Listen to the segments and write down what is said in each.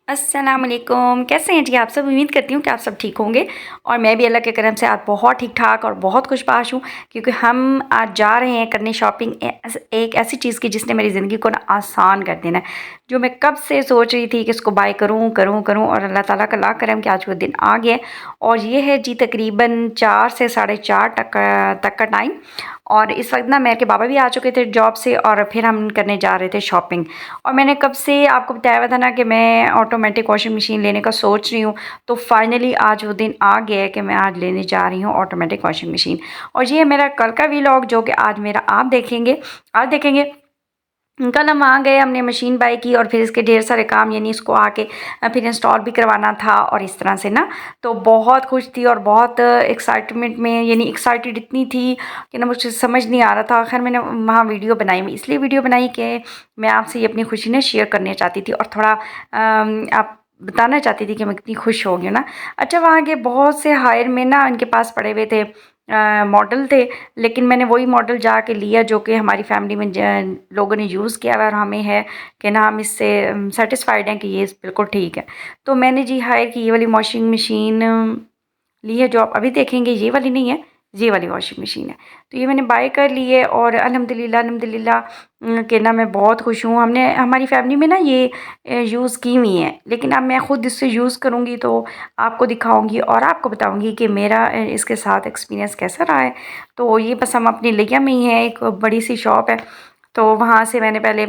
अस्सलाम वालेकुम। कैसे हैं जी आप सब? उम्मीद करती हूँ कि आप सब ठीक होंगे और मैं भी अल्लाह के करम से आज बहुत ठीक-ठाक और बहुत खुशबाश हूँ क्योंकि हम आज जा रहे हैं करने शॉपिंग एक ऐसी चीज़ की जिसने मेरी ज़िंदगी को ना आसान कर देना है। जो मैं कब से सोच रही थी कि इसको बाय करूँ, करूँ, करूँ और अल्लाह ताला का लाख करम कि आज वो दिन आ गया है और ये है जी तकरीबन 4 से साढ़े 4 तक का टाइम। और इस वक़्त ना मेरे बाबा भी आ चुके थे जॉब से और फिर हम करने जा रहे थे शॉपिंग। और मैंने कब से आपको बताया हुआ था ना कि मैं ऑटोमेटिक वॉशिंग मशीन लेने का सोच रही हूँ, तो फाइनली आज वो दिन आ गया है कि मैं आज लेने जा रही हूँ ऑटोमेटिक वॉशिंग मशीन। और ये है मेरा कल का व्लॉग जो कि आज मेरा आप देखेंगे, आज देखेंगे। कल हम आ गए, हमने मशीन बाय की और फिर इसके ढेर सारे काम यानी इसको आके फिर इंस्टॉल भी करवाना था और इस तरह से ना, तो बहुत खुश थी और बहुत एक्साइटमेंट में यानी एक्साइटेड इतनी थी कि ना मुझे समझ नहीं आ रहा था। खैर मैंने वहाँ वीडियो बनाई, मैं इसलिए वीडियो बनाई कि मैं आपसे ये अपनी खुशी ना शेयर करना चाहती थी और थोड़ा आप बताना चाहती थी कि मैं कितनी खुश हो गई ना। अच्छा, वहाँ के बहुत से हायर में ना उनके पास पड़े हुए थे मॉडल थे, लेकिन मैंने वही मॉडल जाके लिया जो कि हमारी फैमिली में लोगों ने यूज़ किया हुआ और हमें है कि ना हम इससे सेटिस्फाइड हैं कि ये बिल्कुल ठीक है। तो मैंने जी हायर की ये वाली वॉशिंग मशीन ली है जो आप अभी देखेंगे, ये वाली नहीं है, ये वाली वॉशिंग मशीन है। तो ये मैंने बाय कर ली है और अल्हम्दुलिल्लाह अल्हम्दुलिल्लाह कि ना मैं बहुत खुश हूँ। हमने हमारी फैमिली में ना ये यूज़ की हुई है, लेकिन अब मैं खुद इससे यूज़ करूँगी तो आपको दिखाऊँगी और आपको बताऊँगी कि मेरा इसके साथ एक्सपीरियंस कैसा रहा है। तो ये बस हम अपनी लिया में ही है, एक बड़ी सी शॉप है, तो वहाँ से मैंने पहले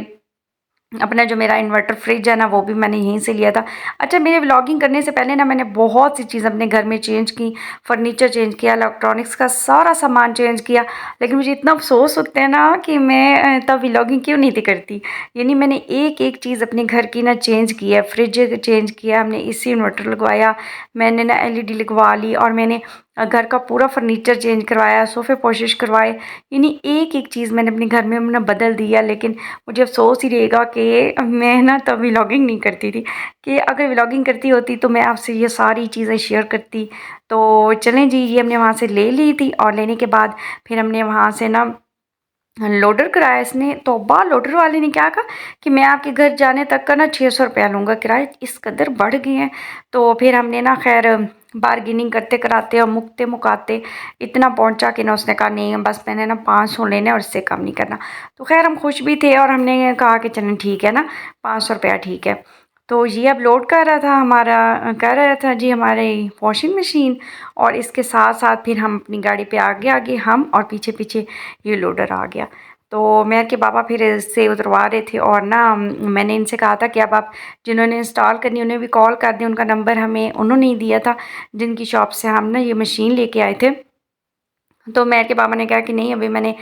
अपना जो मेरा इन्वर्टर फ्रिज है ना वो भी मैंने यहीं से लिया था। अच्छा, मेरे व्लॉगिंग करने से पहले ना मैंने बहुत सी चीज़ अपने घर में चेंज की, फर्नीचर चेंज किया, इलेक्ट्रॉनिक्स का सारा सामान चेंज किया। लेकिन मुझे इतना अफ़सोस होता है ना कि मैं तब व्लॉगिंग क्यों नहीं थी करती। यानी मैंने एक-एक चीज़ अपने घर की ना चेंज की है, फ्रिज चेंज किया, हमने एसी इन्वर्टर लगवाया, मैंने ना एलईडी लगवा ली और मैंने घर का पूरा फर्नीचर चेंज करवाया, सोफ़े पॉलिश करवाए। यानी एक-एक चीज़ मैंने अपने घर में ना बदल दिया। लेकिन मुझे अफ़सोस ही रहेगा कि मैं ना तब व्लॉगिंग नहीं करती थी, कि अगर व्लॉगिंग करती होती तो मैं आपसे ये सारी चीज़ें शेयर करती। तो चलें जी, ये हमने वहाँ से ले ली थी और लेने के बाद फिर हमने वहाँ से ना लोडर कराया इसने। तौबा! लोडर वाले ने क्या कहा कि मैं आपके घर जाने तक का ना 600 रुपया लूँगा किराया। इस कदर बढ़ गए हैं। तो फिर हमने ना खैर बार्गेनिंग करते कराते और मुकते मुकाते इतना पहुँचा कि ना उसने कहा नहीं, बस मैंने ना 500 लेने हैं और इससे कम नहीं करना। तो खैर हम खुश भी थे और हमने कहा कि चलें ठीक है ना, 500 रुपया ठीक है। तो ये अब लोड कर रहा था हमारा, कर रहा था जी हमारी वॉशिंग मशीन और इसके साथ-साथ फिर हम अपनी गाड़ी पे आगे-आगे हम और पीछे-पीछे ये लोडर आ गया। तो मेरे के पापा फिर इससे उतरवा रहे थे और ना मैंने इनसे कहा था कि अब आप जिन्होंने इंस्टॉल करनी उन्हें भी कॉल कर दें, उनका नंबर हमें उन्होंने ही दिया था, जिनकी शॉप से हम ना ये मशीन लेके आए थे। तो मेरे के पापा ने कहा कि नहीं, अभी मैंने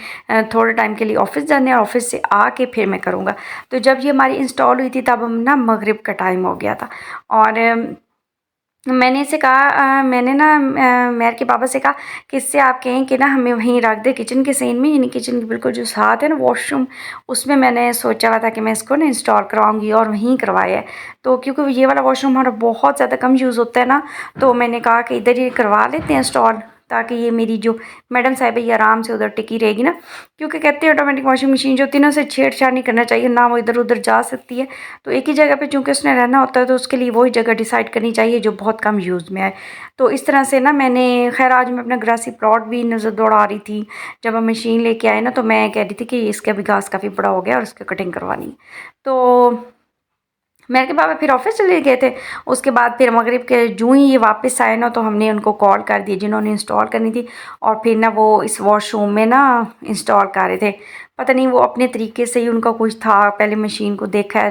थोड़े टाइम के लिए ऑफ़िस जाना है, ऑफ़िस से आके फिर मैं करूँगा। तो जब ये हमारी इंस्टॉल हुई थी तब हम ना मगरिब का टाइम हो गया था और मैंने इसे कहा मैंने ना मेहर के पापा से कहा कि इससे आप कहें कि ना हमें वहीं रख दें किचन के सीन में, यानी किचन के बिल्कुल जो साथ है ना वॉशरूम, उसमें मैंने सोचा हुआ था कि मैं इसको ना इंस्टॉल करवाऊँगी और वहीं करवाया है। तो क्योंकि ये वाला वॉशरूम हमारा बहुत ज़्यादा कम यूज़ होता है ना, तो मैंने कहा कि इधर ही करवा लेते हैं इंस्टॉल, ताकि ये मेरी जो मैडम साहिबा ये आराम से उधर टिकी रहेगी ना। क्योंकि कहते हैं ऑटोमेटिक वॉशिंग मशीन जो होती है ना उसे छेड़-छाड़ नहीं करना चाहिए, ना वो इधर-उधर जा सकती है। तो एक ही जगह पे चूँकि उसने रहना होता है तो उसके लिए वही जगह डिसाइड करनी चाहिए जो बहुत कम यूज़ में आए। तो इस तरह से ना मैंने ख़ैर आज मैं अपना ग्रासी प्लॉट भी नज़र दौड़ा रही थी। जब हम मशीन लेके आए ना तो मैं कह रही थी कि इसका भी घास काफ़ी बड़ा हो गया और इसकी कटिंग करवानी है। तो मेरे के पापा फिर ऑफ़िस चले गए थे। उसके बाद फिर मगरिब के जूँ ही ये वापस आए ना तो हमने उनको कॉल कर दिया जिन्होंने इंस्टॉल करनी थी और फिर ना वो इस वॉशरूम में ना इंस्टॉल कर रहे थे। पता नहीं वो अपने तरीके से ही उनका कुछ था, पहले मशीन को देखा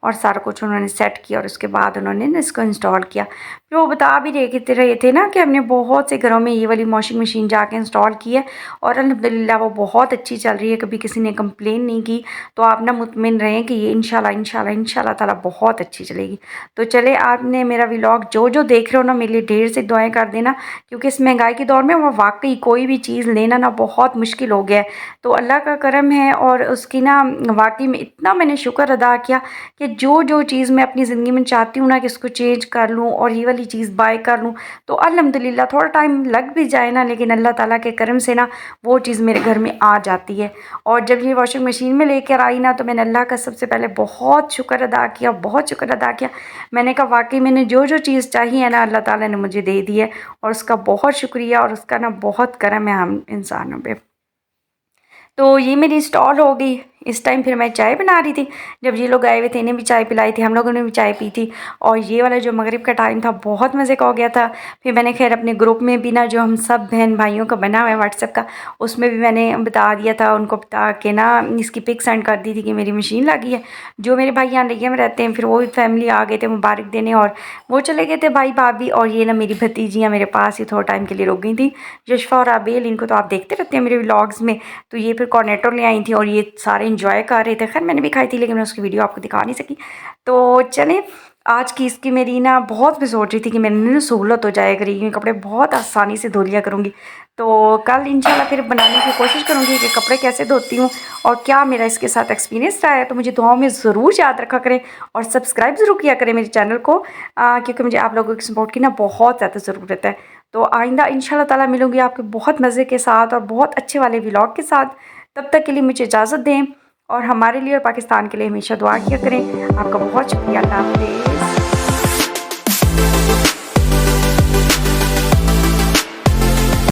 और सारा कुछ उन्होंने सेट किया और उसके बाद उन्होंने ना इसको इंस्टॉल किया। फिर वो बता भी रहे थे ना कि हमने बहुत से घरों में ये वाली वॉशिंग मशीन जाके इंस्टॉल की है और अल्हम्दुलिल्लाह वो बहुत अच्छी चल रही है, कभी किसी ने कंप्लेन नहीं की। तो आप ना मुतमिन रहें कि ये इंशाल्लाह इंशाल्लाह इंशाल्लाह ताला बहुत अच्छी चलेगी। तो चले, आपने मेरा व्लॉग जो देख रहे हो ना मेरे लिए ढेर से दुआएं कर देना, क्योंकि इस महंगाई के दौर में वो वाकई कोई भी चीज़ लेना ना बहुत मुश्किल हो गया है। तो अल्लाह का करम है और उसकी ना वाकई में इतना मैंने शुक्र अदा किया कि जो चीज़ मैं अपनी ज़िंदगी में चाहती हूँ ना कि इसको चेंज कर लूँ और ये वाली वाली चीज़ बाय कर लूँ तो अल्हम्दुलिल्लाह थोड़ा टाइम लग भी जाए ना, लेकिन अल्लाह ताला के करम से ना वो चीज़ मेरे घर में आ जाती है। और जब ये वॉशिंग मशीन में लेकर आई ना, तो मैंने अल्लाह का सबसे पहले बहुत शुक्र अदा किया, बहुत शुक्र अदा किया। मैंने कहा वाक़ई मैंने जो चीज़ चाहिए है ना, अल्लाह ताला ने मुझे दे दी है, और उसका बहुत शुक्रिया, और उसका ना बहुत करम है हम इंसानों पे। तो ये मेरी इंस्टॉल हो गई। इस टाइम फिर मैं चाय बना रही थी। जब ये लोग आए हुए थे, इन्हें भी चाय पिलाई थी, हम लोगों ने भी चाय पी थी। और ये वाला जो मगरिब का टाइम था बहुत मज़े का हो गया था। फिर मैंने खैर अपने ग्रुप में भी ना, जो हम सब बहन भाइयों का बना हुआ है व्हाट्सएप का, उसमें भी मैंने बता दिया था, उनको बता के ना इसकी पिक सेंड कर दी थी कि मेरी मशीन लगी है। जो मेरे भाई यहाँ लिया में रहते हैं, फिर वो भी फैमिली आ गए थे मुबारक देने, और वो चले गए थे भाई भाभी। और ये ना मेरी भतीजियाँ मेरे पास ही थोड़ा टाइम के लिए रुक गई थी, यशफा और आबेल। इनको तो आप देखते रहते हैं मेरे व्लॉग्स में। तो ये फिर कॉर्नेटो ले आई थी, और ये सारे इंजॉय कर रहे थे। खैर मैंने भी खाई थी, लेकिन मैं उसकी वीडियो आपको दिखा नहीं सकी। तो चलें, आज की इसकी मेरी ना बहुत मैं सोच रही थी कि मैंने ना सहूलत हो जाया करेगी, कपड़े बहुत आसानी से धो लिया करूँगी। तो कल इंशाल्लाह फिर बनाने की कोशिश करूँगी कि कपड़े कैसे धोती हूँ और क्या मेरा इसके साथ एक्सपीरियंस रहा है। तो मुझे दुआओं में ज़रूर याद रखा करें, और सब्सक्राइब ज़रूर किया करें मेरे चैनल को, क्योंकि मुझे आप लोगों की सपोर्ट की ना बहुत ज़्यादा ज़रूरत है। तो आइंदा इंशाल्लाह ताला मिलूँगी आपके बहुत मज़े के साथ और बहुत अच्छे वाले व्लॉग के साथ। तब तक के लिए मुझे इजाज़त दें, और हमारे लिए और पाकिस्तान के लिए हमेशा दुआ किया करें। आपका बहुत शुक्रिया। अल्लाह हाफ़िज़।